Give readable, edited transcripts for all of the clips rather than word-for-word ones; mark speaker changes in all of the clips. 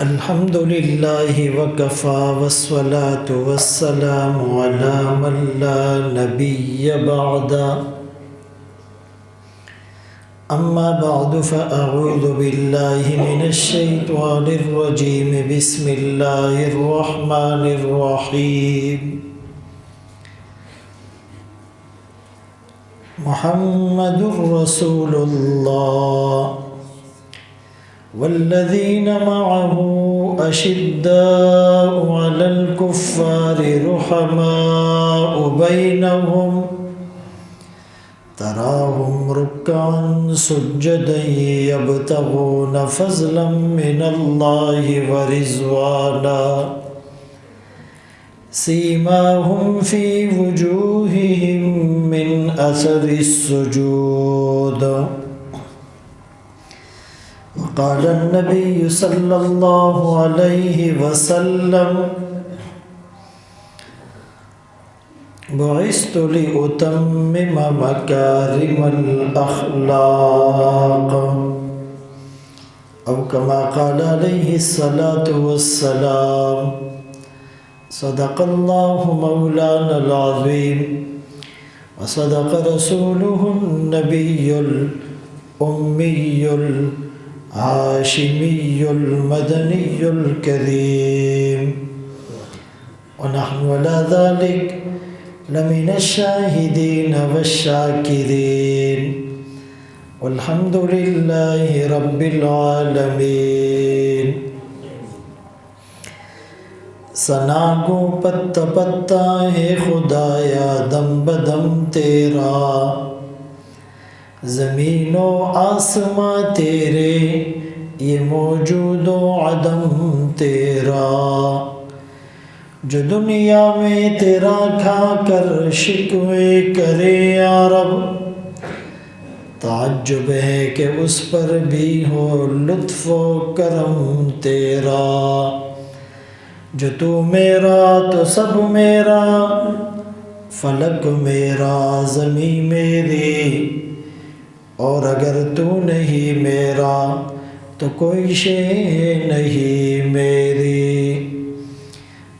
Speaker 1: الحمد لله وكفى والصلاة والسلام على من لا نبي بعد أما بعد فأعوذ بالله من الشيطان الرجيم بسم الله الرحمن الرحيم محمد رسول الله والذين معه أشداء على الكفار رحماء بينهم تراهم ركعا سجدا يبتغون فضلا من الله ورضوانا سيماهم في وجوههم من أثر السجود وقال النبي صلى الله عليه وسلم بعثت لأتمم مكارم الأخلاق أو كما قال عليه الصلاة والسلام صدق الله مولانا العظيم وصدق رسوله النبي الأمي الهاشمي المدني الكريم ونحن على ذلك لمن الشاهدين والشاكرين والحمد لله رب العالمين ثنا کو پتا پتا ہے خدایا دم بدم تیرا زمین و آسماں تیرے یہ موجود و عدم تیرا جو دنیا میں تیرا کھا کر شکوے کرے یا رب تعجب ہے کہ اس پر بھی ہو لطف و کرم تیرا جو تو میرا تو سب میرا فلک میرا زمین میری اور اگر تو نہیں میرا تو کوئی شے نہیں میری۔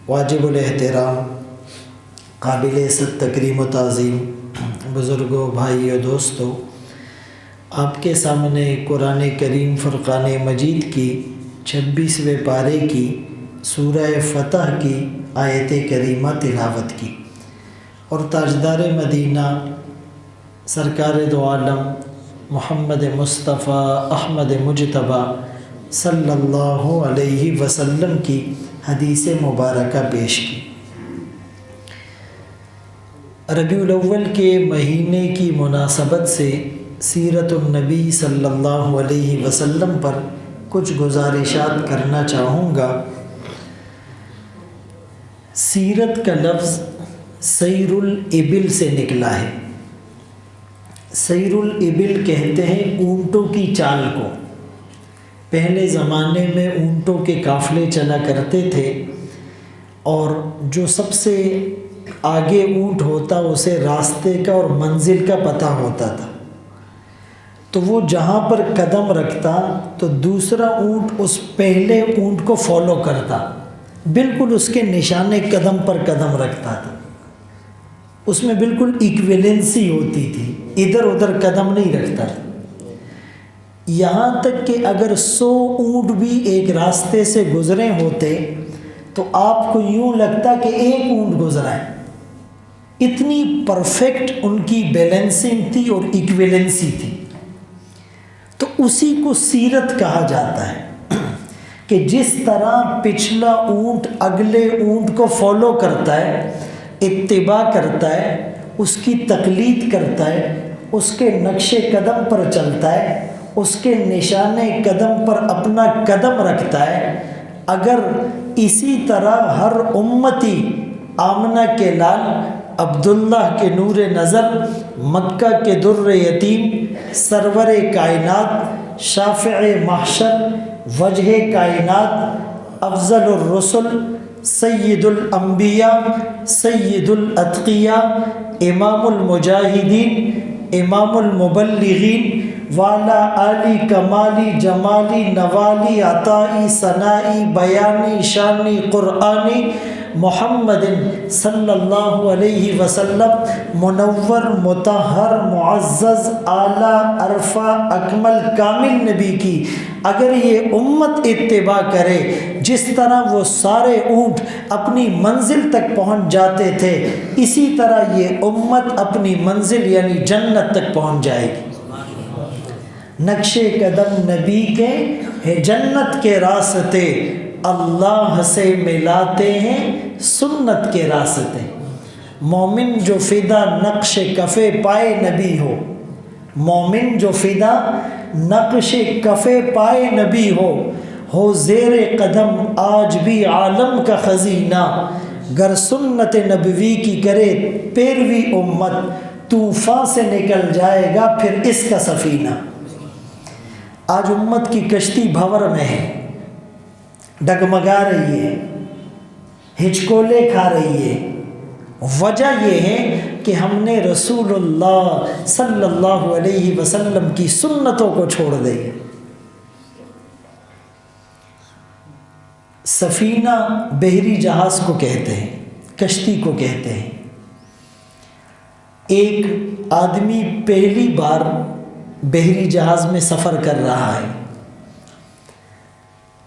Speaker 1: واجب الاحترام قابل عزت تکریم و تعظیم بزرگوں بھائیوں دوستوں، آپ کے سامنے قرآن کریم فرقان مجید کی 26ویں پارے کی سورہ فتح کی آیت کریمہ تلاوت کی، اور تاجدار مدینہ سرکار دو عالم محمد مصطفیٰ احمد مجتبیٰ صلی اللہ علیہ وسلم کی حدیث مبارکہ پیش کی۔ ربیع الاول کے مہینے کی مناسبت سے سیرت النبی صلی اللہ علیہ وسلم پر کچھ گزارشات کرنا چاہوں گا۔ سیرت کا لفظ سیر الابل سے نکلا ہے۔ سیر الابل کہتے ہیں اونٹوں کی چال کو۔ پہلے زمانے میں اونٹوں کے قافلے چلا کرتے تھے، اور جو سب سے آگے اونٹ ہوتا اسے راستے کا اور منزل کا پتہ ہوتا تھا، تو وہ جہاں پر قدم رکھتا تو دوسرا اونٹ اس پہلے اونٹ کو فالو کرتا، بالکل اس کے نشانے قدم پر قدم رکھتا تھا۔ اس میں بالکل ایکویلنسی ہوتی تھی، ادھر ادھر قدم نہیں رکھتا تھا۔ یہاں تک کہ اگر 100 اونٹ بھی ایک راستے سے گزرے ہوتے تو آپ کو یوں لگتا کہ ایک اونٹ گزرا ہے، اتنی پرفیکٹ ان کی بیلنسنگ تھی اور ایکویلنسی تھی۔ تو اسی کو سیرت کہا جاتا ہے کہ جس طرح پچھلا اونٹ اگلے اونٹ کو فالو کرتا ہے، اتباع کرتا ہے، اس کی تقلید کرتا ہے، اس کے نقش قدم پر چلتا ہے، اس کے نشان قدم پر اپنا قدم رکھتا ہے، اگر اسی طرح ہر امتی آمنہ کے لال، عبداللہ کے نور نظر، مکہ کے در یتیم، سرور کائنات، شافع محشر، وجہ کائنات، افضل الرسل، سید الانبیاء، سید الاتقیاء، امام المجاہدین، امام المبلغین، والا علی کمالی جمالی نوالی عطائی ثنائی بیانی شانی قرآنی محمد صلی اللہ علیہ وسلم منور مطہر معزز اعلیٰ عرفہ اکمل کامل نبی کی اگر یہ امت اتباع کرے، جس طرح وہ سارے اونٹ اپنی منزل تک پہنچ جاتے تھے، اسی طرح یہ امت اپنی منزل یعنی جنت تک پہنچ جائے گی۔ نقش قدم نبی کے ہے جنت کے راستے، اللہ سے ملاتے ہیں سنت کے راستے۔ مومن جو فدا نقش کفے پائے نبی مومن جو فدا نقش کفے پائے نبی ہو زیر قدم آج بھی عالم کا خزینہ، گر سنت نبوی کی کرے پیروی امت، طوفان سے نکل جائے گا پھر اس کا سفینہ۔ آج امت کی کشتی بھور میں ہے، ڈگمگا رہی ہے، ہچکولے کھا رہی ہے۔ وجہ یہ ہے کہ ہم نے رسول اللہ صلی اللہ علیہ وسلم کی سنتوں کو چھوڑ دیا۔ سفینہ بحری جہاز کو کہتے ہیں، کشتی کو کہتے ہیں۔ ایک آدمی پہلی بار بحری جہاز میں سفر کر رہا ہے،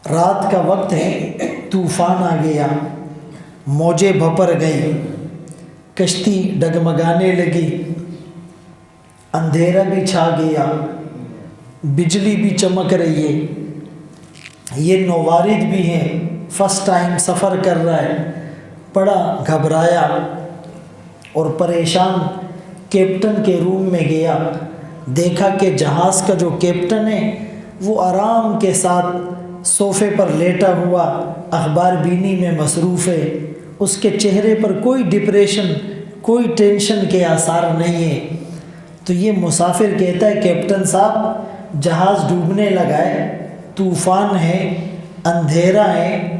Speaker 1: رات کا وقت ہے، طوفان آ گیا، موجیں بھپر گئی، کشتی ڈگمگانے لگی، اندھیرا بھی چھا گیا، بجلی بھی چمک رہی ہے۔ یہ نوارد بھی ہے، فرسٹ ٹائم سفر کر رہا ہے، بڑا گھبرایا اور پریشان کیپٹن کے روم میں گیا، دیکھا کہ جہاز کا جو کیپٹن ہے وہ آرام کے ساتھ صوفے پر لیٹا ہوا اخبار بینی میں مصروف ہے، اس کے چہرے پر کوئی ڈپریشن، کوئی ٹینشن کے آثار نہیں ہے۔ تو یہ مسافر کہتا ہے کیپٹن صاحب جہاز ڈوبنے لگا ہے، طوفان ہے، اندھیرا ہے،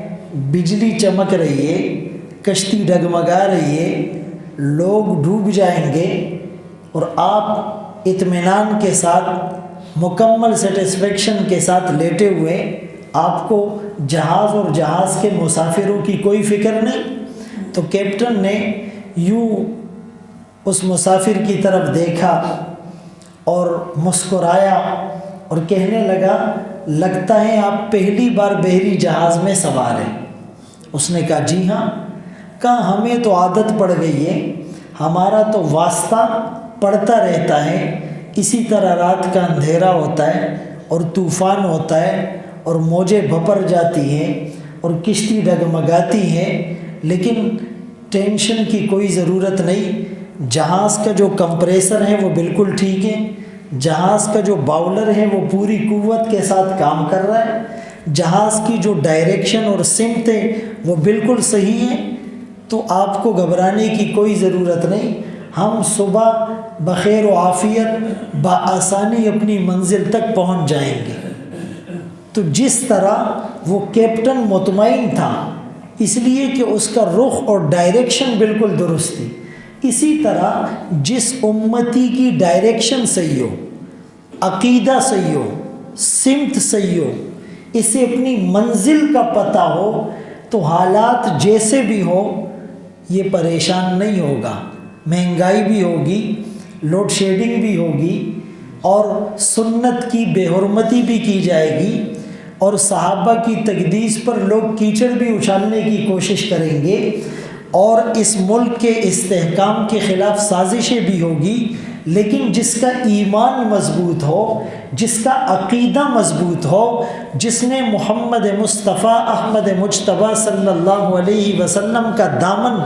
Speaker 1: بجلی چمک رہی ہے، کشتی ڈگمگا رہی ہے، لوگ ڈوب جائیں گے، اور آپ اطمینان کے ساتھ مکمل سیٹسفیکشن کے ساتھ لیٹے ہوئے، آپ کو جہاز اور جہاز کے مسافروں کی کوئی فکر نہیں۔ تو کیپٹن نے یوں اس مسافر کی طرف دیکھا اور مسکرایا اور کہنے لگا لگتا ہے آپ پہلی بار بحری جہاز میں سوار ہیں۔ اس نے کہا جی ہاں۔ کہا ہمیں تو عادت پڑ گئی ہے، ہمارا تو واسطہ پڑتا رہتا ہے، اسی طرح رات کا اندھیرا ہوتا ہے اور طوفان ہوتا ہے اور موجیں بھپر جاتی ہیں اور کشتی ڈگمگاتی ہے، لیکن ٹینشن کی کوئی ضرورت نہیں۔ جہاز کا جو کمپریسر ہے وہ بالکل ٹھیک ہے، جہاز کا جو باؤلر ہے وہ پوری قوت کے ساتھ کام کر رہا ہے، جہاز کی جو ڈائریکشن اور سمت ہے وہ بالکل صحیح ہے، تو آپ کو گھبرانے کی کوئی ضرورت نہیں، ہم صبح بخیر و عافیت بآسانی اپنی منزل تک پہنچ جائیں گے۔ تو جس طرح وہ کیپٹن مطمئن تھا اس لیے کہ اس کا رخ اور ڈائریکشن بالکل درست تھی، اسی طرح جس امتی کی ڈائریکشن صحیح ہو، عقیدہ صحیح ہو، سمت صحیح ہو، اسے اپنی منزل کا پتہ ہو، تو حالات جیسے بھی ہو یہ پریشان نہیں ہوگا۔ مہنگائی بھی ہوگی، لوڈ شیڈنگ بھی ہوگی، اور سنت کی بے حرمتی بھی کی جائے گی، اور صحابہ کی تقدیس پر لوگ کیچڑ بھی اچھالنے کی کوشش کریں گے، اور اس ملک کے استحکام کے خلاف سازشیں بھی ہوگی، لیکن جس کا ایمان مضبوط ہو، جس کا عقیدہ مضبوط ہو، جس نے محمد مصطفیٰ احمد مجتبیٰ صلی اللہ علیہ وسلم کا دامن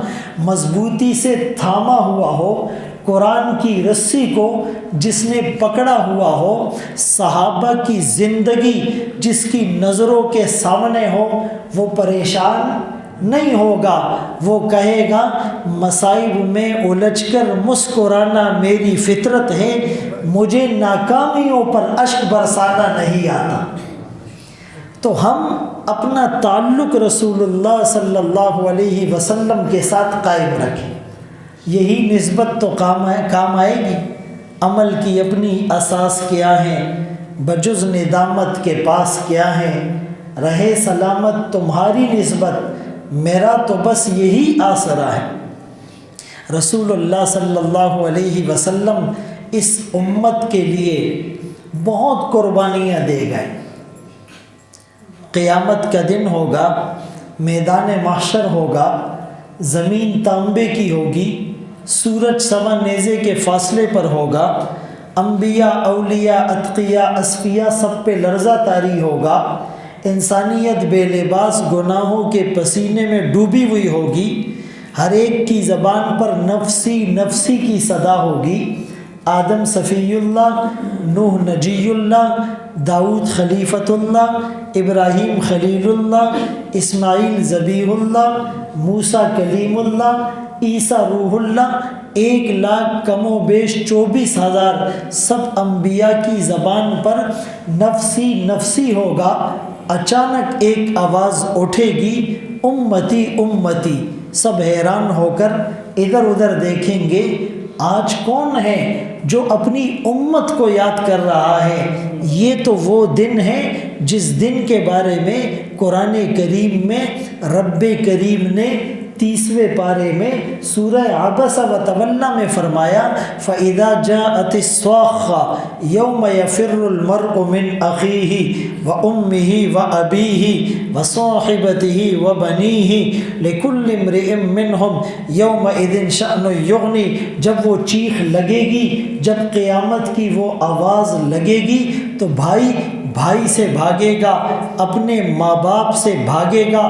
Speaker 1: مضبوطی سے تھاما ہوا ہو، قرآن کی رسی کو جس نے پکڑا ہوا ہو، صحابہ کی زندگی جس کی نظروں کے سامنے ہو، وہ پریشان نہیں ہوگا، وہ کہے گا مصائب میں الجھ کر مسکرانا میری فطرت ہے، مجھے ناکامیوں پر اشک برسانا نہیں آتا۔ تو ہم اپنا تعلق رسول اللہ صلی اللہ علیہ وسلم کے ساتھ قائم رکھیں، یہی نسبت تو کام آئے گی۔ عمل کی اپنی اساس کیا ہے، بجز ندامت کے پاس کیا ہے، رہے سلامت تمہاری نسبت، میرا تو بس یہی آسرا ہے۔ رسول اللہ صلی اللہ علیہ وسلم اس امت کے لیے بہت قربانیاں دے گئے۔ قیامت کا دن ہوگا، میدان محشر ہوگا، زمین تانبے کی ہوگی، سورج سوا نیزے کے فاصلے پر ہوگا، انبیاء، اولیاء، اتقیاء، اصفیاء سب پہ لرزہ طاری ہوگا، انسانیت بے لباس گناہوں کے پسینے میں ڈوبی ہوئی ہوگی، ہر ایک کی زبان پر نفسی نفسی کی صدا ہوگی۔ آدم صفی اللہ، نوح نجی اللہ، داؤد خلیفۃ اللہ، ابراہیم خلیل اللہ، اسماعیل ذبیح اللہ، موسیٰ کلیم اللہ، عیسیٰ روح اللہ، 1,00,000 کم و بیش 24,000 سب انبیاء کی زبان پر نفسی نفسی ہوگا۔ اچانک ایک آواز اٹھے گی، امتی امتی، سب حیران ہو کر ادھر ادھر دیکھیں گے، آج کون ہے جو اپنی امت کو یاد کر رہا ہے؟ یہ تو وہ دن ہے جس دن کے بارے میں قرآن کریم میں رب کریم نے 30ویں پارے میں سورہ عبس و تولی میں فرمایا، فَإِذَا جَاءَتِ الصَّاخَّةُ يَوْمَ يَفِرُّ الْمَرْءُ مِنْ أَخِيهِ وَأُمِّهِ وَأَبِيهِ وَصَاحِبَتِهِ وَبَنِيهِ لِكُلِّ امْرِئٍ مِّنْهُمْ يَوْمَئِذٍ شَأْنٌ يُغْنِي۔ جب وہ چیخ لگے گی، جب قیامت کی وہ آواز لگے گی تو بھائی بھائی سے بھاگے گا، اپنے ماں باپ سے بھاگے گا،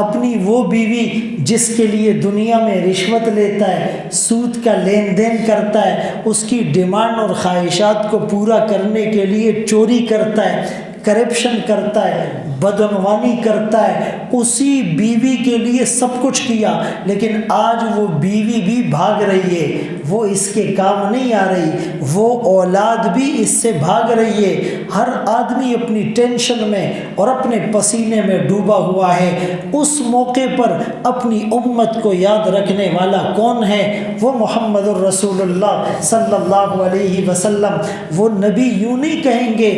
Speaker 1: اپنی وہ بیوی جس کے لیے دنیا میں رشوت لیتا ہے، سود کا لین دین کرتا ہے، اس کی ڈیمانڈ اور خواہشات کو پورا کرنے کے لیے چوری کرتا ہے، کرپشن کرتا ہے، بدعنوانی کرتا ہے، اسی بیوی کے لیے سب کچھ کیا، لیکن آج وہ بیوی بھی بھاگ رہی ہے، وہ اس کے کام نہیں آ رہی، وہ اولاد بھی اس سے بھاگ رہی ہے۔ ہر آدمی اپنی ٹینشن میں اور اپنے پسینے میں ڈوبا ہوا ہے۔ اس موقع پر اپنی امت کو یاد رکھنے والا کون ہے؟ وہ محمد الرسول اللہ صلی اللہ علیہ وسلم۔ وہ نبی یوں نہیں کہیں گے،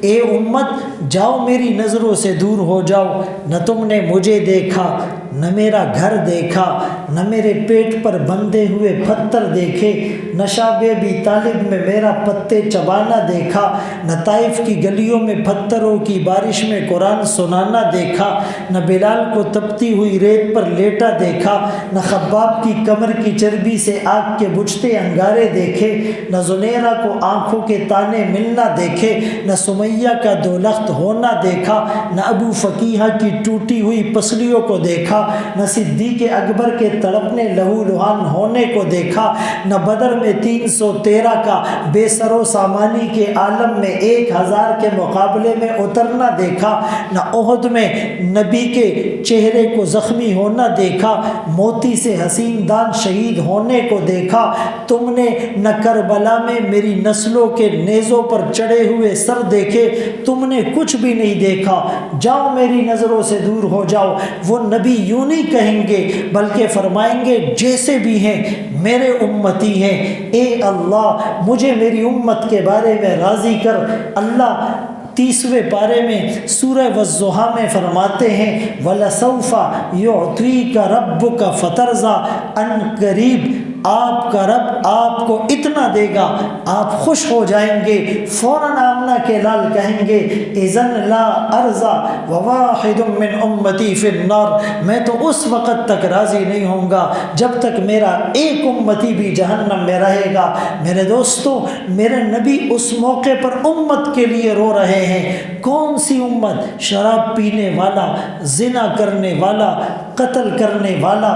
Speaker 1: اے امت جاؤ میری نظروں سے دور ہو جاؤ، نہ تم نے مجھے دیکھا، نہ میرا گھر دیکھا، نہ میرے پیٹ پر بندھے ہوئے پتھر دیکھے، نہ شعب ابی طالب میں میرا پتے چبانا دیکھا، نہ طائف کی گلیوں میں پتھروں کی بارش میں قرآن سنانا دیکھا، نہ بلال کو تپتی ہوئی ریت پر لیٹا دیکھا، نہ خباب کی کمر کی چربی سے آگ کے بجھتے انگارے دیکھے، نہ زنیرہ کو آنکھوں کے تانے ملنا دیکھے، نہ سمیہ کا دولخت ہونا دیکھا، نہ ابو فقیہ کی ٹوٹی ہوئی پسلیوں کو دیکھا، نہ صدیق اکبر کے تڑپنے لہو لہان ہونے کو دیکھا، نہ بدر میں 313 کا بے سر و سامانی کے عالم میں 1000 کے مقابلے میں اترنا دیکھا، نہ احد میں نبی کے چہرے کو زخمی ہونا دیکھا، موتی سے حسین دان شہید ہونے کو دیکھا۔ تم نے نہ کربلا میں میری نسلوں کے نیزوں پر چڑھے ہوئے سر دیکھے، تم نے کچھ بھی نہیں دیکھا، جاؤ میری نظروں سے دور ہو جاؤ۔ وہ نبی یوں نہیں کہیں گے بلکہ فرمائیں گے جیسے بھی ہیں میرے امتی ہیں، اے اللہ مجھے میری امت کے بارے میں راضی کر۔ اللہ 30ویں پارے میں سورہ والضحیٰ میں فرماتے ہیں، وَلَسَوْفَ يُعْطِيكَ رَبُّكَ فَتَرْضَىٰ، ان قریب آپ کا رب آپ کو اتنا دے گا آپ خوش ہو جائیں گے، فوراً آمنہ کے لال کہیں گے، اذن لا ارضا وواحد من امتی فی النار، میں تو اس وقت تک راضی نہیں ہوں گا جب تک میرا ایک امتی بھی جہنم میں رہے گا۔ میرے دوستوں، میرے نبی اس موقع پر امت کے لیے رو رہے ہیں۔ کون سی امت؟ شراب پینے والا، زنا کرنے والا، قتل کرنے والا،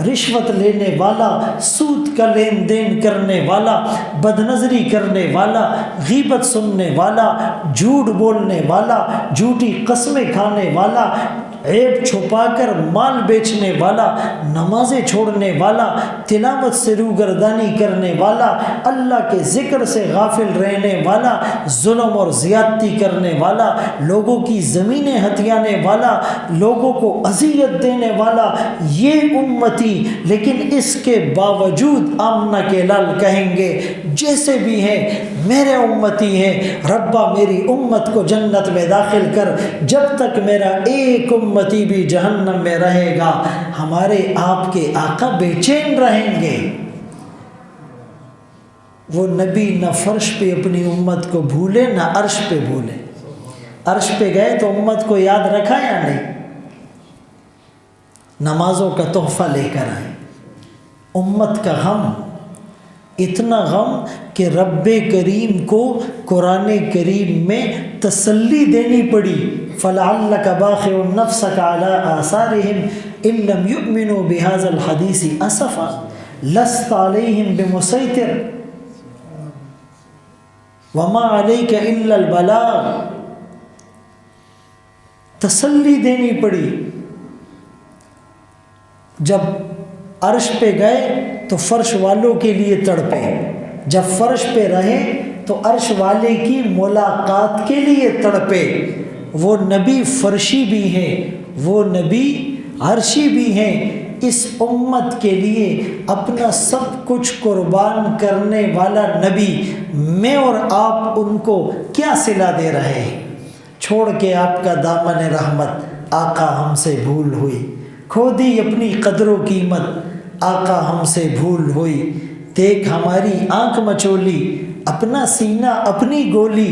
Speaker 1: رشوت لینے والا، سود کا لین دین کرنے والا، بدنظری کرنے والا، غیبت سننے والا، جھوٹ بولنے والا، جھوٹی قسمیں کھانے والا، عیب چھپا کر مال بیچنے والا، نمازیں چھوڑنے والا، تلاوت سے روگردانی کرنے والا، اللہ کے ذکر سے غافل رہنے والا، ظلم اور زیادتی کرنے والا، لوگوں کی زمینیں ہتھیانے والا، لوگوں کو اذیت دینے والا، یہ امتی، لیکن اس کے باوجود آمنہ کے لال کہیں گے جیسے بھی ہیں میرے امتی ہیں، ربا میری امت کو جنت میں داخل کر، جب تک میرا ایک امتی بھی جہنم میں رہے گا ہمارے آپ کے آقا بے چین رہیں گے۔ وہ نبی نہ فرش پہ اپنی امت کو بھولے نہ عرش پہ بھولے۔ عرش پہ گئے تو امت کو یاد رکھا یا نہیں؟ نمازوں کا تحفہ لے کر آئے، امت کا غم، اتنا غم کہ رب کریم کو قرآن کریم میں تسلی دینی پڑی، فَلَعَلَّكَ بَاخِعٌ نَفْسَكَ عَلَىٰ آثَارِهِمْ إِن لَّمْ يُؤْمِنُوا بِهَٰذَا الْحَدِيثِ أَسَفًا لَّسْتَ عَلَيْهِمْ بِمُسَيْطِرٍ وَمَا عَلَيْكَ إِلَّا الْبَلَاغُ۔ تسلی دینی پڑی۔ جب عرش پہ گئے تو فرش والوں کے لیے تڑپے، جب فرش پہ رہے تو عرش والے کی ملاقات کے لیے تڑپے۔ وہ نبی فرشی بھی ہیں، وہ نبی عرشی بھی ہیں، اس امت کے لیے اپنا سب کچھ قربان کرنے والا نبی، میں اور آپ ان کو کیا صلہ دے رہے ہیں؟ چھوڑ کے آپ کا دامن رحمت، آقا ہم سے بھول ہوئی، کھو دی اپنی قدر و قیمت، آقا ہم سے بھول ہوئی، دیکھ ہماری آنکھ مچولی، اپنا سینہ اپنی گولی،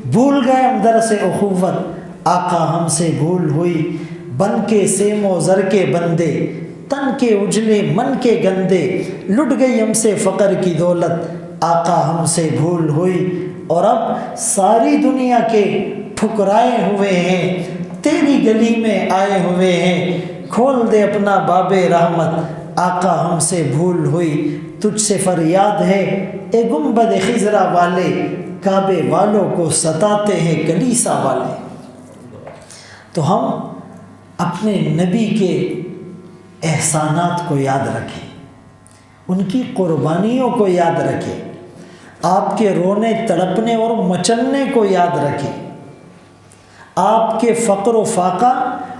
Speaker 1: بھول گئے ہم در سے اخوت، آقا ہم سے بھول ہوئی، بن کے سیم و زر کے بندے، تن کے اجلے من کے گندے، لٹ گئی ہم سے فقر کی دولت، آقا ہم سے بھول ہوئی، اور اب ساری دنیا کے ٹھکرائے ہوئے ہیں، تیری گلی میں آئے ہوئے ہیں، کھول دے اپنا باب رحمت، آقا ہم سے بھول ہوئی، تجھ سے فریاد ہے اے گنبد خضرا والے، کعبے والوں کو ستاتے ہیں کلیسا والے۔ تو ہم اپنے نبی کے احسانات کو یاد رکھیں، ان کی قربانیوں کو یاد رکھیں، آپ کے رونے تڑپنے اور مچلنے کو یاد رکھیں، آپ کے فقر و فاقہ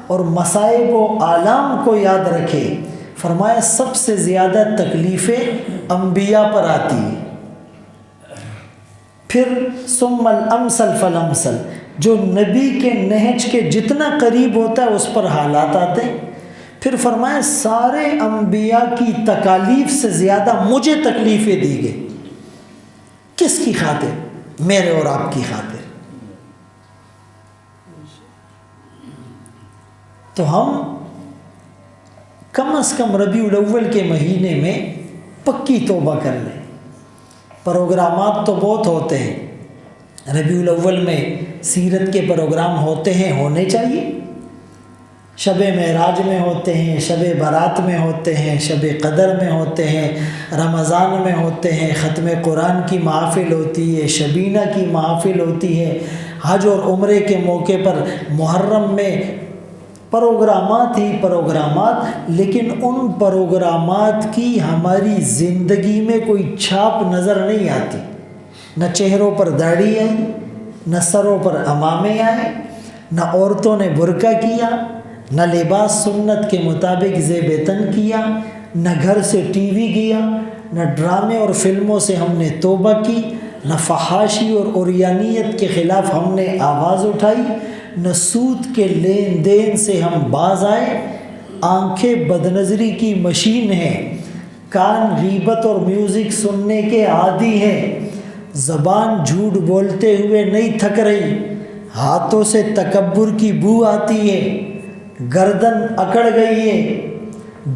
Speaker 1: اور مصائب و آلام کو یاد رکھیں۔ فرمایا سب سے زیادہ تکلیفیں انبیاء پر آتی ہیں، پھر ثم الامثل فالامثل، جو نبی کے نہج کے جتنا قریب ہوتا ہے اس پر حالات آتے ہیں، پھر فرمایا سارے انبیاء کی تکالیف سے زیادہ مجھے تکلیفیں دی گئی، کس کی خاطر؟ میرے اور آپ کی خاطر۔ تو ہم کم از کم ربیع الاول کے مہینے میں پکی توبہ کر لیں۔ پروگرامات تو بہت ہوتے ہیں، ربیع الاول میں سیرت کے پروگرام ہوتے ہیں، ہونے چاہیے، شب معراج میں ہوتے ہیں، شب برات میں ہوتے ہیں، شب قدر میں ہوتے ہیں، رمضان میں ہوتے ہیں، ختم قرآن کی محافل ہوتی ہے، شبینہ کی محافل ہوتی ہے، حج اور عمرے کے موقع پر محرم میں پروگرامات ہی پروگرامات، لیکن ان پروگرامات کی ہماری زندگی میں کوئی چھاپ نظر نہیں آتی، نہ چہروں پر داڑھی آئی، نہ سروں پر عمامے آئے، نہ عورتوں نے برقع کیا، نہ لباس سنت کے مطابق زیب تن کیا، نہ گھر سے ٹی وی گیا، نہ ڈرامے اور فلموں سے ہم نے توبہ کی، نہ فحاشی اور عریانیت کے خلاف ہم نے آواز اٹھائی، نہ سود کے لین دین سے ہم باز آئے۔ آنکھیں بدنظری کی مشین ہیں، کان غیبت اور میوزک سننے کے عادی ہیں، زبان جھوٹ بولتے ہوئے نہیں تھک رہی، ہاتھوں سے تکبر کی بو آتی ہے، گردن اکڑ گئی ہے،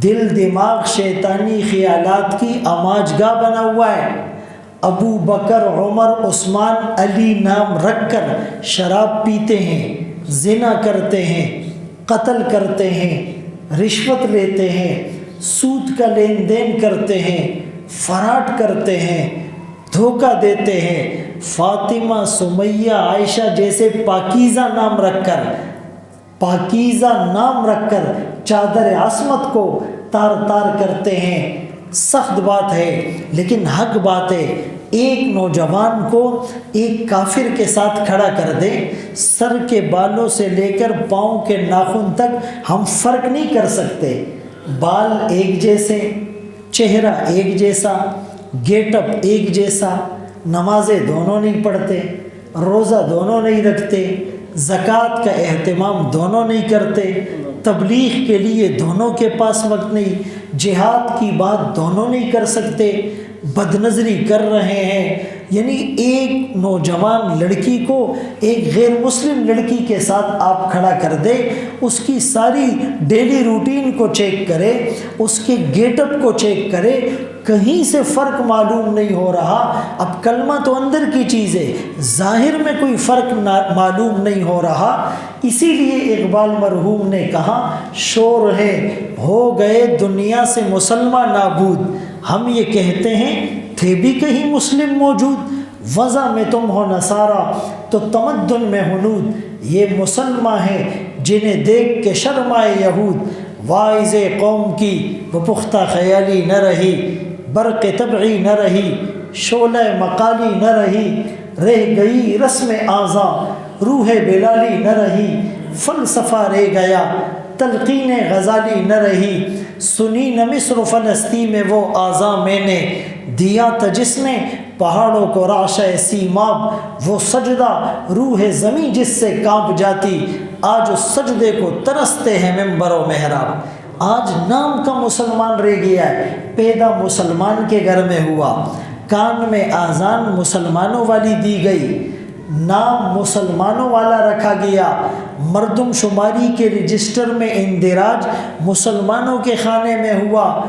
Speaker 1: دل دماغ شیطانی خیالات کی آماج گاہ بنا ہوا ہے، ابو بکر عمر عثمان علی نام رکھ کر شراب پیتے ہیں، زنا کرتے ہیں، قتل کرتے ہیں، رشوت لیتے ہیں، سود کا لین دین کرتے ہیں، فراڈ کرتے ہیں، دھوکہ دیتے ہیں، فاطمہ سمیہ عائشہ جیسے پاکیزہ نام رکھ کر پاکیزہ نام رکھ کر چادر عصمت کو تار تار کرتے ہیں۔ سخت بات ہے لیکن حق بات ہے، ایک نوجوان کو ایک کافر کے ساتھ کھڑا کر دے، سر کے بالوں سے لے کر پاؤں کے ناخن تک ہم فرق نہیں کر سکتے، بال ایک جیسے، چہرہ ایک جیسا، گیٹ اپ ایک جیسا، نمازیں دونوں نہیں پڑھتے، روزہ دونوں نہیں رکھتے، زکوٰۃ کا اہتمام دونوں نہیں کرتے، تبلیغ کے لیے دونوں کے پاس وقت نہیں، جہاد کی بات دونوں نہیں کر سکتے، بد نظری کر رہے ہیں۔ یعنی ایک نوجوان لڑکی کو ایک غیر مسلم لڑکی کے ساتھ آپ کھڑا کر دے، اس کی ساری ڈیلی روٹین کو چیک کرے، اس کے گیٹ اپ کو چیک کرے، کہیں سے فرق معلوم نہیں ہو رہا۔ اب کلمہ تو اندر کی چیز ہے، ظاہر میں کوئی فرق معلوم نہیں ہو رہا۔ اسی لیے اقبال مرحوم نے کہا، شور ہے ہو گئے دنیا سے مسلمان نابود، ہم یہ کہتے ہیں تھے بھی کہیں مسلم موجود، وضع میں تم ہو نصارہ تو تمدن میں ہنود، یہ مسلمان ہیں جنہیں دیکھ کے شرمائے یہود، واعظ قوم کی وہ پختہ خیالی نہ رہی، برق طبعی نہ رہی، شعلہ مقالی نہ رہی، رہ گئی رسم اعضاء روح بلالی نہ رہی، فلسفہ رہ گیا تلقین غزالی نہ رہی، سنی نہ مصر و فلسطین میں وہ اعضاء میں نے دیا تھا جس نے پہاڑوں کو رعشہ سیماب، وہ سجدہ روح زمیں جس سے کانپ جاتی، آج اس سجدے کو ترستے ہیں ممبر و محراب۔ آج نام کا مسلمان رہ گیا ہے، پیدا مسلمان کے گھر میں ہوا، کان میں آذان مسلمانوں والی دی گئی، نام مسلمانوں والا رکھا گیا، مردم شماری کے رجسٹر میں اندراج مسلمانوں کے خانے میں ہوا،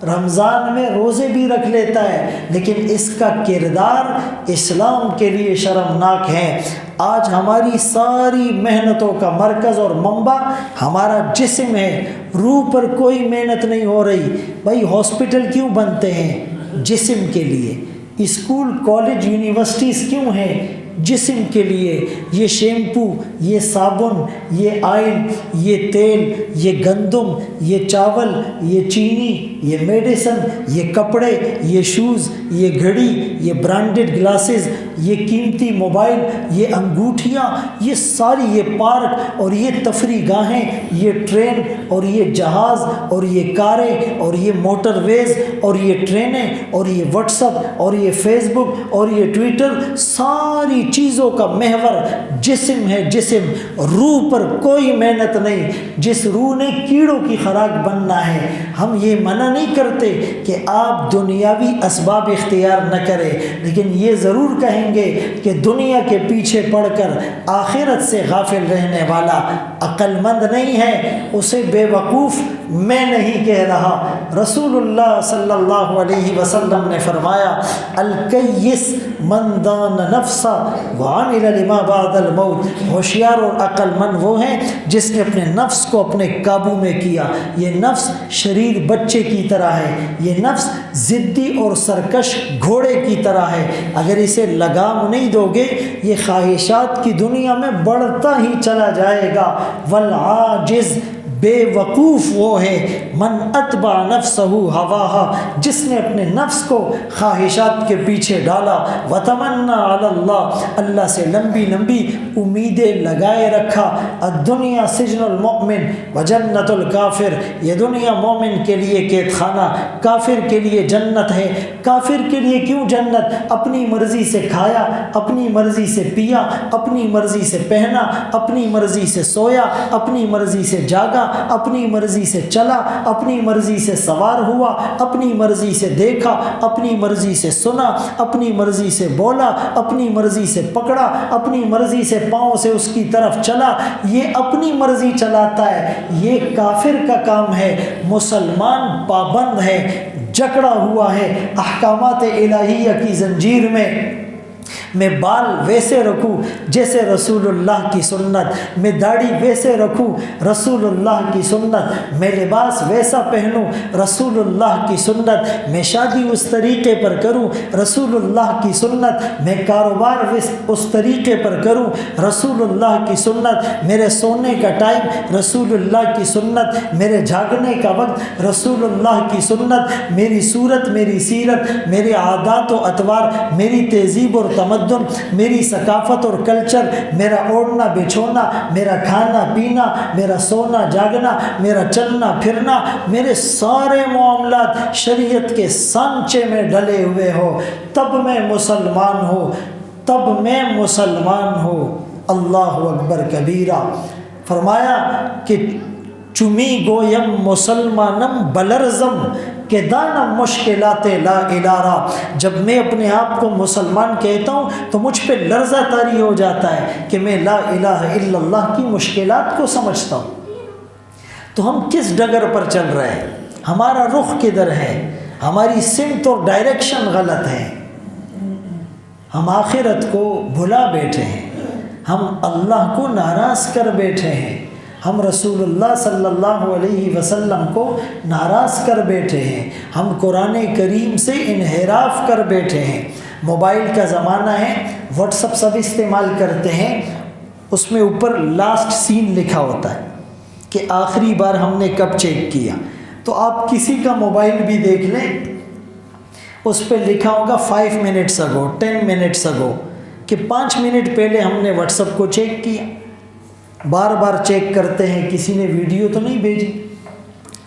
Speaker 1: رمضان میں روزے بھی رکھ لیتا ہے لیکن اس کا کردار اسلام کے لیے شرمناک ہے۔ آج ہماری ساری محنتوں کا مرکز اور منبع ہمارا جسم ہے، روح پر کوئی محنت نہیں ہو رہی۔ بھائی ہاسپٹل کیوں بنتے ہیں؟ جسم کے لیے۔ اسکول کالج یونیورسٹیز کیوں ہیں؟ جسم کے لیے۔ یہ شیمپو، یہ صابن، یہ آئل، یہ تیل، یہ گندم، یہ چاول، یہ چینی، یہ میڈیسن، یہ کپڑے، یہ شوز، یہ گھڑی، یہ برانڈڈ گلاسز، یہ قیمتی موبائل، یہ انگوٹھیاں، یہ ساری، یہ پارک اور یہ تفریح گاہیں، یہ ٹرین اور یہ جہاز اور یہ کاریں اور یہ موٹر ویز اور یہ ٹرینیں اور یہ واٹس ایپ اور یہ فیس بک اور یہ ٹویٹر، ساری چیزوں کا محور جسم ہے۔ جسم، روح پر کوئی محنت نہیں۔ جس روح نے کیڑوں کی خوراک بننا ہے۔ ہم یہ منع نہیں کرتے کہ آپ دنیاوی اسباب اختیار نہ کریں، لیکن یہ ضرور کہیں گے کہ دنیا کے پیچھے پڑ کر آخرت سے غافل رہنے والا عقل مند نہیں ہے، اسے بے وقوف میں نہیں کہہ رہا۔ رسول اللہ صلی اللہ علیہ وسلم نے فرمایا، الکیس من دان نفسا وعمل لما بعد الموت۔ ہوشیار اور عقل مند وہ ہیں جس نے اپنے نفس کو اپنے قابو میں کیا۔ یہ نفس شریر بچے کی طرح ہے، یہ نفس ضدی اور سرکش گھوڑے کی طرح ہے، اگر اسے لگام نہیں دو گے یہ خواہشات کی دنیا میں بڑھتا ہی چلا جائے گا۔ والعاجز، بے وقوف وہ ہے، من اتبع نفسہ ہواہا، جس نے اپنے نفس کو خواہشات کے پیچھے ڈالا، وتمنا علی اللہ، اللہ سے لمبی لمبی امیدیں لگائے رکھا۔ الدنیا سجن المؤمن وجنت الکافر، یہ دنیا مومن کے لیے قید خانہ، کافر کے لیے جنت ہے۔ کافر کے لیے کیوں جنت؟ اپنی مرضی سے کھایا، اپنی مرضی سے پیا، اپنی مرضی سے پہنا، اپنی مرضی سے سویا، اپنی مرضی سے جاگا، اپنی مرضی سے چلا، اپنی مرضی سے سوار ہوا، اپنی مرضی سے دیکھا، اپنی مرضی سے سنا، اپنی مرضی سے بولا، اپنی مرضی سے پکڑا، اپنی مرضی سے پاؤں سے اس کی طرف چلا، یہ اپنی مرضی چلاتا ہے۔ یہ کافر کا کام ہے۔ مسلمان پابند ہے، جکڑا ہوا ہے احکامات الہیہ کی زنجیر میں۔ میں بال ویسے رکھوں جیسے رسول اللہ کی سنت، میں داڑھی ویسے رکھوں رسول اللہ کی سنت، میں لباس ویسا پہنوں رسول اللہ کی سنت، میں شادی اس طریقے پر کروں رسول اللہ کی سنت، میں کاروبار اس طریقے پر کروں رسول اللہ کی سنت، میرے سونے کا ٹائم رسول اللہ کی سنت، میرے جاگنے کا وقت رسول اللہ کی سنت، میری صورت، میری سیرت، میرے عادات و اطوار، میری تہذیب اور تمدن، میری ثقافت اور کلچر، میرا اوڑھنا بچھونا، میرا کھانا پینا، میرا سونا جاگنا، میرا چلنا پھرنا، میرے سارے معاملات شریعت کے سانچے میں ڈلے ہوئے ہو، تب میں مسلمان ہوں، تب میں مسلمان ہوں۔ اللہ اکبر کبیرہ۔ فرمایا کہ چمی گویم مسلمانم بلرزم کہ دانم مشکلات لا الارا، جب میں اپنے آپ کو مسلمان کہتا ہوں تو مجھ پہ لرزہ طاری ہو جاتا ہے کہ میں لا الہ الا اللہ کی مشکلات کو سمجھتا ہوں۔ تو ہم کس ڈگر پر چل رہے ہیں؟ ہمارا رخ کدھر ہے؟ ہماری سمت اور ڈائریکشن غلط ہے۔ ہم آخرت کو بھلا بیٹھے ہیں، ہم اللہ کو ناراض کر بیٹھے ہیں، ہم رسول اللہ صلی اللہ علیہ وسلم کو ناراض کر بیٹھے ہیں، ہم قرآن کریم سے انحراف کر بیٹھے ہیں۔ موبائل کا زمانہ ہے، واٹس اپ سب استعمال کرتے ہیں، اس میں اوپر لاسٹ سین لکھا ہوتا ہے کہ آخری بار ہم نے کب چیک کیا۔ تو آپ کسی کا موبائل بھی دیکھ لیں، اس پہ لکھا ہوگا 5 منٹس اگو، 10 منٹس اگو، کہ 5 منٹ پہلے ہم نے واٹس اپ کو چیک کیا۔ بار بار چیک کرتے ہیں، کسی نے ویڈیو تو نہیں بھیجی،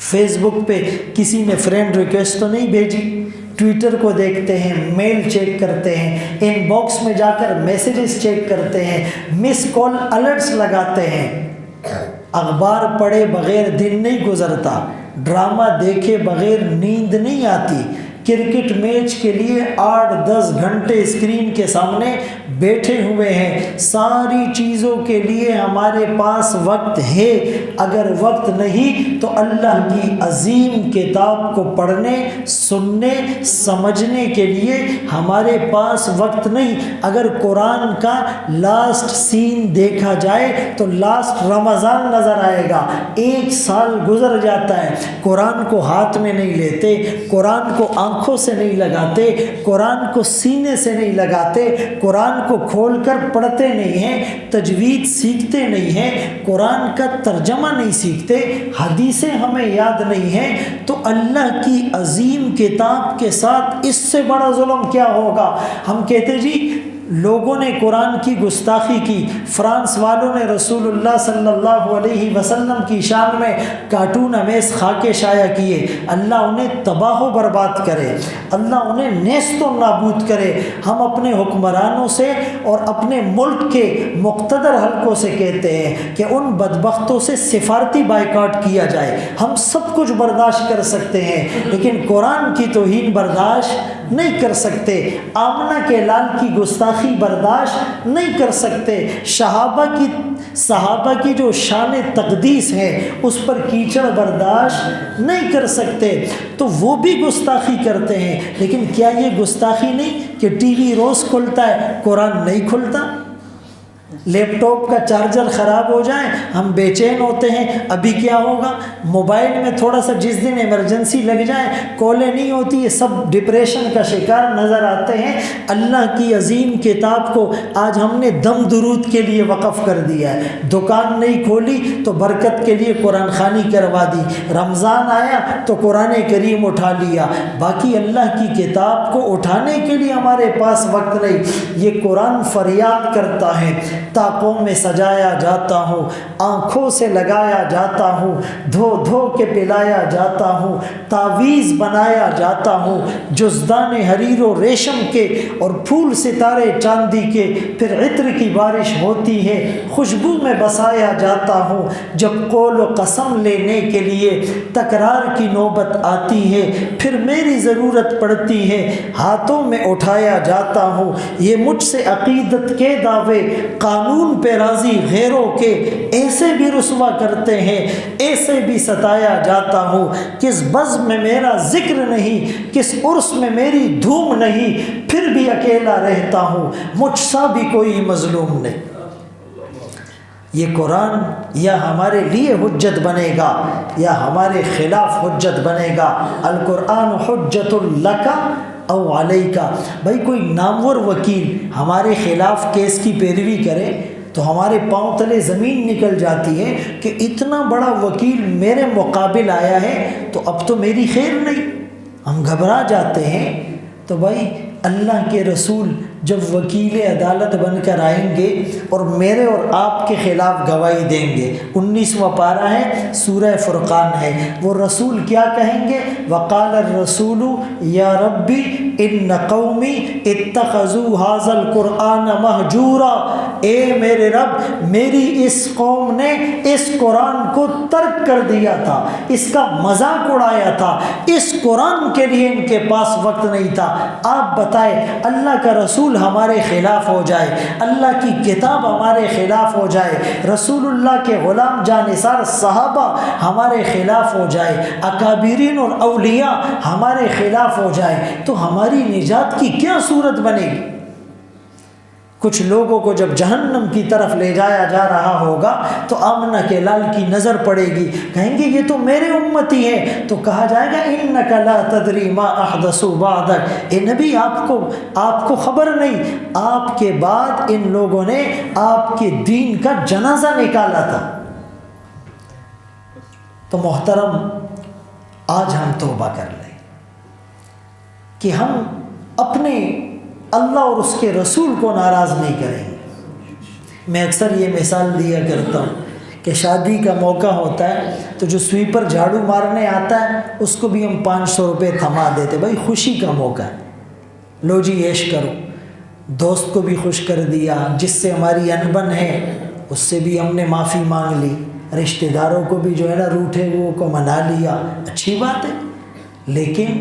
Speaker 1: فیس بک پہ کسی نے فرینڈ ریکویسٹ تو نہیں بھیجی، ٹویٹر کو دیکھتے ہیں، میل چیک کرتے ہیں، ان باکس میں جا کر میسیجز چیک کرتے ہیں، مس کال الرٹس لگاتے ہیں۔ اخبار پڑھے بغیر دن نہیں گزرتا، ڈرامہ دیکھے بغیر نیند نہیں آتی، کرکٹ میچ کے لیے 8-10 گھنٹے اسکرین کے سامنے بیٹھے ہوئے ہیں۔ ساری چیزوں کے لیے ہمارے پاس وقت ہے، اگر وقت نہیں تو اللہ کی عظیم کتاب کو پڑھنے، سننے، سمجھنے کے لیے ہمارے پاس وقت نہیں۔ اگر قرآن کا لاسٹ سین دیکھا جائے تو لاسٹ رمضان نظر آئے گا، 1 سال گزر جاتا ہے، قرآن کو ہاتھ میں نہیں لیتے، قرآن کو آنکھوں سے نہیں لگاتے، قرآن کو سینے سے نہیں لگاتے، قرآن کو کھول کر پڑھتے نہیں ہیں، تجوید سیکھتے نہیں ہیں، قرآن کا ترجمہ نہیں سیکھتے، حدیثیں ہمیں یاد نہیں ہیں، تو اللہ کی عظیم کتاب کے ساتھ اس سے بڑا ظلم کیا ہوگا؟ ہم کہتے جی لوگوں نے قرآن کی گستاخی کی، فرانس والوں نے رسول اللہ صلی اللہ علیہ وسلم کی شان میں کارٹون امیز خاکے شائع کیے، اللہ انہیں تباہ و برباد کرے، اللہ انہیں نیست و نابود کرے۔ ہم اپنے حکمرانوں سے اور اپنے ملک کے مقتدر حلقوں سے کہتے ہیں کہ ان بدبختوں سے سفارتی بائیکاٹ کیا جائے۔ ہم سب کچھ برداشت کر سکتے ہیں لیکن قرآن کی توہین برداشت نہیں کر سکتے، آمنہ کے لال کی گستاخی برداشت نہیں کر سکتے، صحابہ کی جو شان تقدیس ہے اس پر کیچڑ برداشت نہیں کر سکتے، تو وہ بھی گستاخی کرتے ہیں۔ لیکن کیا یہ گستاخی نہیں کہ ٹی وی روز کھلتا ہے، قرآن نہیں کھلتا؟ لیپ ٹاپ کا چارجر خراب ہو جائے ہم بے چین ہوتے ہیں، ابھی کیا ہوگا؟ موبائل میں تھوڑا سا جس دن ایمرجنسی لگ جائے، کالیں نہیں ہوتی، یہ سب ڈپریشن کا شکار نظر آتے ہیں۔ اللہ کی عظیم کتاب کو آج ہم نے دم درود کے لیے وقف کر دیا ہے، دکان نہیں کھولی تو برکت کے لیے قرآن خوانی کروا دی، رمضان آیا تو قرآن کریم اٹھا لیا، باقی اللہ کی کتاب کو اٹھانے کے لیے ہمارے پاس وقت نہیں۔ یہ قرآن فریاد کرتا ہے، تاقوں میں سجایا جاتا ہوں، آنکھوں سے لگایا جاتا ہوں، دھو دھو کے پلایا جاتا ہوں، تعویذ بنایا جاتا ہوں، جزدان حریر و ریشم کے اور پھول ستارے چاندی کے، پھر عطر کی بارش ہوتی ہے، خوشبو میں بسایا جاتا ہوں، جب قول و قسم لینے کے لیے تکرار کی نوبت آتی ہے، پھر میری ضرورت پڑتی ہے، ہاتھوں میں اٹھایا جاتا ہوں۔ یہ مجھ سے عقیدت کے دعوے قانون قانون پہ راضی غیروں کے ایسے بھی رسوا کرتے ہیں، ایسے بھی ستایا جاتا ہوں، کس بزم میں میرا ذکر نہیں، کس عرس میں میری دھوم نہیں، پھر بھی اکیلا رہتا ہوں، مجھ سا بھی کوئی مظلوم نہیں۔ یہ قرآن یا ہمارے لیے حجت بنے گا یا ہمارے خلاف حجت بنے گا۔ القرآن حجت لک او علیک۔ بھائی کوئی نامور وکیل ہمارے خلاف کیس کی پیروی کرے تو ہمارے پاؤں تلے زمین نکل جاتی ہے کہ اتنا بڑا وکیل میرے مقابل آیا ہے تو اب تو میری خیر نہیں، ہم گھبرا جاتے ہیں۔ تو بھائی اللہ کے رسول جب وکیل عدالت بن کر آئیں گے اور میرے اور آپ کے خلاف گواہی دیں گے، 19واں پارہ ہے، سورہ فرقان ہے، وہ رسول کیا کہیں گے؟ وقال الرسول یا ربی ان قومی اتخذوا هذا القرآن مہجورا۔ اے میرے رب، میری اس قوم نے اس قرآن کو ترک کر دیا تھا، اس کا مذاق اڑایا تھا، اس قرآن کے لیے ان کے پاس وقت نہیں تھا۔ آپ بتائیں، اللہ کا رسول ہمارے خلاف ہو جائے، اللہ کی کتاب ہمارے خلاف ہو جائے، رسول اللہ کے غلام جانثار صحابہ ہمارے خلاف ہو جائے، اکابرین اور اولیاء ہمارے خلاف ہو جائے تو ہماری نجات کی کیا صورت بنے گی؟ کچھ لوگوں کو جب جہنم کی طرف لے جایا جا رہا ہوگا تو آمنہ کے لال کی نظر پڑے گی، کہیں گے یہ تو میرے امتی ہیں، تو کہا جائے گا انک لا تدری ما احدثوا بعدک۔ اے نبی، آپ کو خبر نہیں، آپ کے بعد ان لوگوں نے آپ کے دین کا جنازہ نکالا تھا۔ تو محترم، آج ہم توبہ کر لیں کہ ہم اپنے اللہ اور اس کے رسول کو ناراض نہیں کریں گے۔ میں اکثر یہ مثال دیا کرتا ہوں کہ شادی کا موقع ہوتا ہے تو جو سویپر جھاڑو مارنے آتا ہے اس کو بھی ہم 500 روپے تھما دیتے، بھائی خوشی کا موقع ہے، لو جی عیش کرو۔ دوست کو بھی خوش کر دیا، جس سے ہماری انبن ہے اس سے بھی ہم نے معافی مانگ لی، رشتہ داروں کو بھی جو ہے نا روٹھے وہ کو منا لیا، اچھی بات ہے۔ لیکن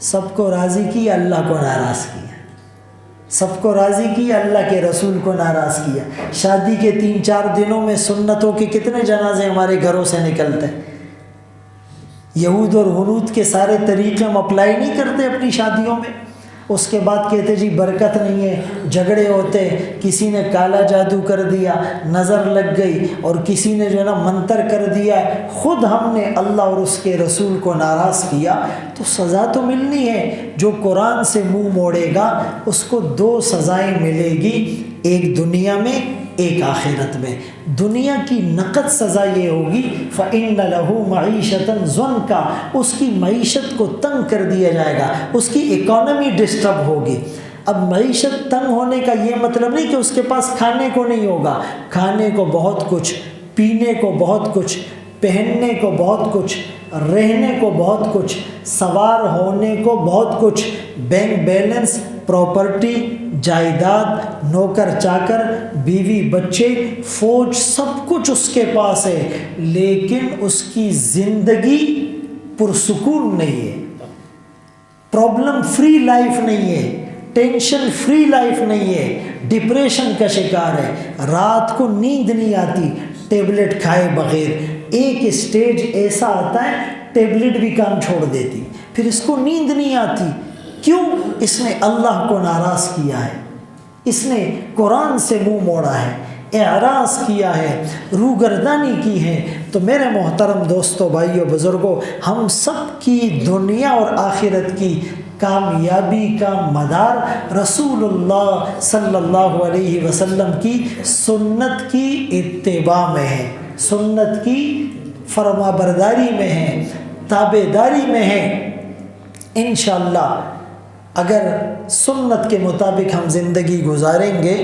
Speaker 1: سب کو راضی کیا، اللہ کو ناراض کیا، سب کو راضی کیا، اللہ کے رسول کو ناراض کیا۔ شادی کے 3-4 دنوں میں سنتوں کے کتنے جنازے ہمارے گھروں سے نکلتے ہیں۔ یہود اور ہنود کے سارے طریقے ہم اپلائی نہیں کرتے اپنی شادیوں میں، اس کے بعد کہتے جی برکت نہیں ہے، جھگڑے ہوتے، کسی نے کالا جادو کر دیا، نظر لگ گئی، اور کسی نے جو ہے نا منتر کر دیا ہے۔ خود ہم نے اللہ اور اس کے رسول کو ناراض کیا تو سزا تو ملنی ہے۔ جو قرآن سے منہ موڑے گا اس کو 2 سزائیں ملے گی، ایک دنیا میں ایک آخرت میں۔ دنیا کی نقد سزا یہ ہوگی فَإِنَّ لَهُ مَعِيشَةً ضَنْكَ، اس کی معیشت کو تنگ کر دیا جائے گا، اس کی اکانومی ڈسٹرب ہوگی۔ اب معیشت تنگ ہونے کا یہ مطلب نہیں کہ اس کے پاس کھانے کو نہیں ہوگا، کھانے کو بہت کچھ، پینے کو بہت کچھ، پہننے کو بہت کچھ، رہنے کو بہت کچھ، سوار ہونے کو بہت کچھ، بینک بیلنس، پراپرٹی، جائیداد، نوکر چاکر، بیوی بچے، فوج، سب کچھ اس کے پاس ہے، لیکن اس کی زندگی پرسکون نہیں ہے، پرابلم فری لائف نہیں ہے، ٹینشن فری لائف نہیں ہے، ڈپریشن کا شکار ہے، رات کو نیند نہیں آتی ٹیبلٹ کھائے بغیر۔ ایک اسٹیج ایسا آتا ہے ٹیبلٹ بھی کام چھوڑ دیتی، پھر اس کو نیند نہیں آتی۔ کیوں؟ اس نے اللہ کو ناراض کیا ہے، اس نے قرآن سے منہ موڑا ہے، اعراض کیا ہے، روگردانی کی ہے۔ تو میرے محترم دوستوں، بھائیوں، بزرگوں، ہم سب کی دنیا اور آخرت کی کامیابی کا مدار رسول اللہ صلی اللہ علیہ وسلم کی سنت کی اتباع میں ہے، سنت کی فرما برداری میں ہے، تابع داری میں ہے۔ انشاءاللہ اگر سنت کے مطابق ہم زندگی گزاریں گے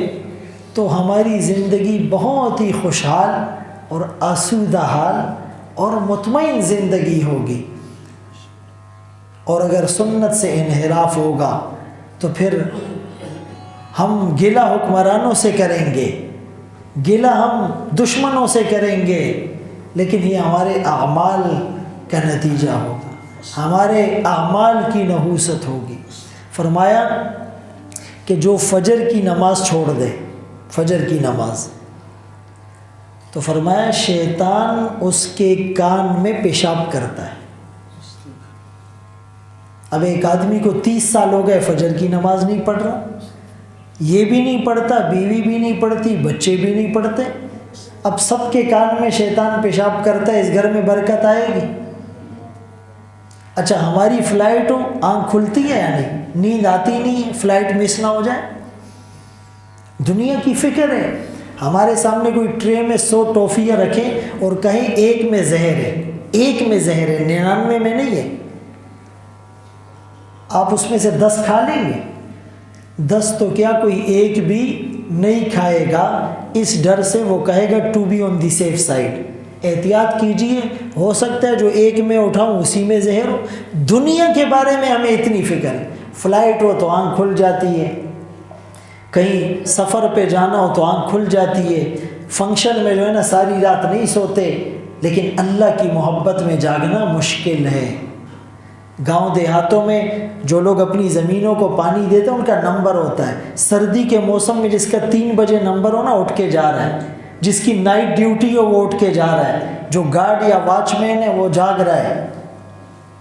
Speaker 1: تو ہماری زندگی بہت ہی خوشحال اور آسودہ حال اور مطمئن زندگی ہوگی، اور اگر سنت سے انحراف ہوگا تو پھر ہم گلہ حکمرانوں سے کریں گے، گلہ ہم دشمنوں سے کریں گے، لیکن یہ ہمارے اعمال کا نتیجہ ہوگا، ہمارے اعمال کی نحوست ہوگی۔ فرمایا کہ جو فجر کی نماز چھوڑ دے، فجر کی نماز تو فرمایا شیطان اس کے کان میں پیشاب کرتا ہے۔ اب ایک آدمی کو 30 سال ہو گئے فجر کی نماز نہیں پڑھ رہا، یہ بھی نہیں پڑھتا، بیوی بھی نہیں پڑھتی، بچے بھی نہیں پڑھتے، اب سب کے کان میں شیطان پیشاب کرتا ہے، اس گھر میں برکت آئے گی؟ اچھا ہماری فلائٹ ہو، آنکھ کھلتی ہے یا نہیں؟ نیند آتی نہیں ہے، فلائٹ مس نہ ہو جائے؟ دنیا کی فکر ہے۔ ہمارے سامنے کوئی ٹرے میں 100 ٹافیاں رکھیں اور کہیں ایک میں زہر ہے، ایک میں زہر ہے، 99 میں نہیں ہے، آپ اس میں سے 10 کھا لیں گے؟ 10 تو کیا کوئی ایک بھی نہیں کھائے گا، اس ڈر سے وہ کہے گا to be on the safe side, احتیاط کیجئے، ہو سکتا ہے جو ایک میں اٹھاؤں اسی میں زہر ہو۔ دنیا کے بارے میں ہمیں اتنی فکر ہے، فلائٹ ہو تو آنکھ کھل جاتی ہے، کہیں سفر پہ جانا ہو تو آنکھ کھل جاتی ہے، فنکشن میں جو ہے نا ساری رات نہیں سوتے، لیکن اللہ کی محبت میں جاگنا مشکل ہے۔ گاؤں دیہاتوں میں جو لوگ اپنی زمینوں کو پانی دیتے ہیں ان کا نمبر ہوتا ہے، سردی کے موسم میں جس کا 3 بجے نمبر ہو نا اٹھ کے جا رہا ہے، جس کی نائٹ ڈیوٹی ہو وہ اٹھ کے جا رہا ہے، جو گارڈ یا واچ مین ہے وہ جاگ رہا ہے،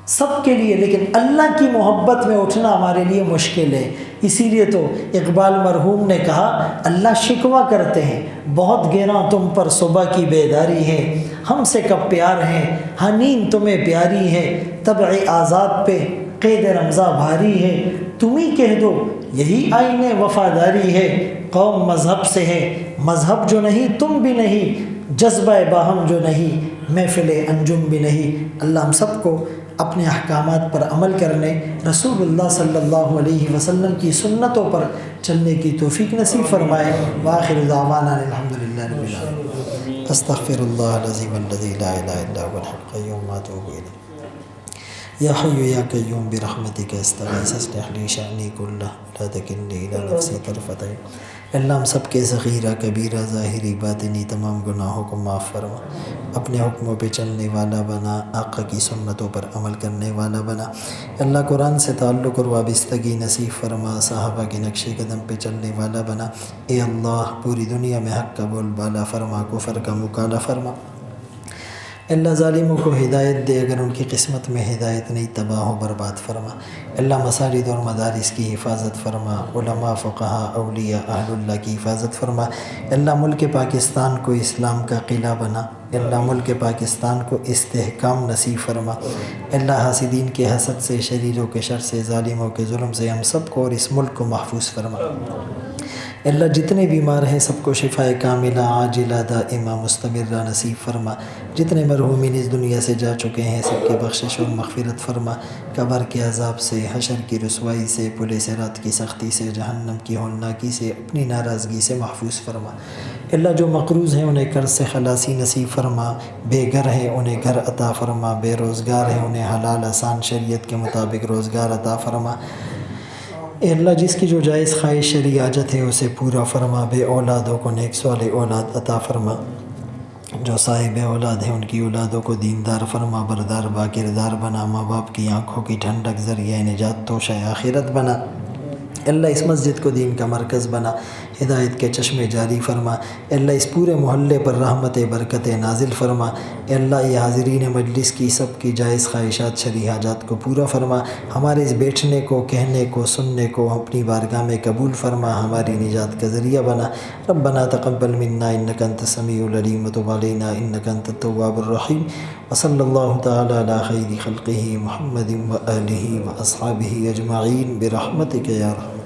Speaker 1: سب کے لیے، لیکن اللہ کی محبت میں اٹھنا ہمارے لیے مشکل ہے۔ اسی لیے تو اقبال مرحوم نے کہا اللہ شکوہ کرتے ہیں بہت گراں تم پر صبح کی بیداری ہے، ہم سے کب پیار ہے ہاں نیند تمہیں پیاری ہے، طبع آزاد پہ قید رمضاں بھاری ہے، تم ہی کہہ دو یہی آئین وفاداری ہے، قوم مذہب سے ہے مذہب جو نہیں تم بھی نہیں، جذبہ باہم جو نہیں محفل انجم بھی نہیں۔ اللہ ہم سب کو اپنے احکامات پر عمل کرنے، رسول اللہ صلی اللہ علیہ وسلم کی سنتوں پر چلنے کی توفیق نصیب فرمائے۔ وآخر دعوانا الحمدللہ رب العالمین۔ استغفر اللہ العظیم الذی لا الہ الا هو الحی القیوم واتوب الیہ۔ یا حی یا قیوم برحمتک استغیث اصلح لی شأنی کلہ ولا تکلنی الی نفسی طرفۃ عین۔ اللہ ہم سب کے صغیرہ کبیرہ ظاہری باطنی تمام گناہوں کو معاف فرما، اپنے حکموں پہ چلنے والا بنا، آقا کی سنتوں پر عمل کرنے والا بنا۔ اللہ قرآن سے تعلق اور وابستگی نصیب فرما، صحابہ کے نقش قدم پہ چلنے والا بنا۔ اے اللہ پوری دنیا میں حق کا بول بالا فرما، کفر کا مکالہ فرما۔ اللہ ظالموں کو ہدایت دے، اگر ان کی قسمت میں ہدایت نہیں تباہ و برباد فرما۔ اللہ مساجد اور مدارس کی حفاظت فرما، علماء فقہاء اولیاء اہل اللہ کی حفاظت فرما۔ اللہ ملک پاکستان کو اسلام کا قلعہ بنا، اللہ ملک پاکستان کو استحکام نصیب فرما۔ اللہ حاسدین کے حسد سے، شریروں کے شر سے، ظالموں کے ظلم سے ہم سب کو اور اس ملک کو محفوظ فرما۔ اللہ جتنے بیمار ہیں سب کو شفائے کاملہ عاجلہ دائمہ مستمرہ نصیب فرما۔ جتنے مرحومین اس دنیا سے جا چکے ہیں سب کی بخشش اور مغفرت فرما۔ قبر کے عذاب سے، حشر کی رسوائی سے، پل صراط کی سختی سے، جہنم کی ہولناکی سے، اپنی ناراضگی سے محفوظ فرما۔ اللہ جو مقروض ہیں انہیں قرض سے خلاصی نصیب فرما، بے گھر ہیں انہیں گھر عطا فرما، بے روزگار ہیں انہیں حلال آسان شریعت کے مطابق روزگار عطا فرما۔ اے اللہ جس کی جو جائز خواہش شرعی حاجت ہے اسے پورا فرما، بے اولادوں کو نیک صالح اولاد عطا فرما، جو صاحب اولاد ہیں ان کی اولادوں کو دیندار فرما بردار با کردار بنا، ماں باپ کی آنکھوں کی ٹھنڈک ذریعہ نجات توشہ آخرت بنا۔ اللہ اس مسجد کو دین کا مرکز بنا، ہدایت کے چشمے جاری فرما۔ اللہ اس پورے محلے پر رحمت برکت نازل فرما۔ اے اللہ یہ حاضرین مجلس کی سب کی جائز خواہشات شرعی حاجات کو پورا فرما، ہمارے اس بیٹھنے کو، کہنے کو، سننے کو اپنی بارگاہ میں قبول فرما، ہماری نجات کا ذریعہ بنا۔ ربنا تقبل منا انک انت السمیع العلیم وتب علینا انک انت التواب الرحیم، وصلی اللہ تعالی علی خیر خلقہ محمد وآلہ واصحابہ اجمعین برحمتک یا رحمن۔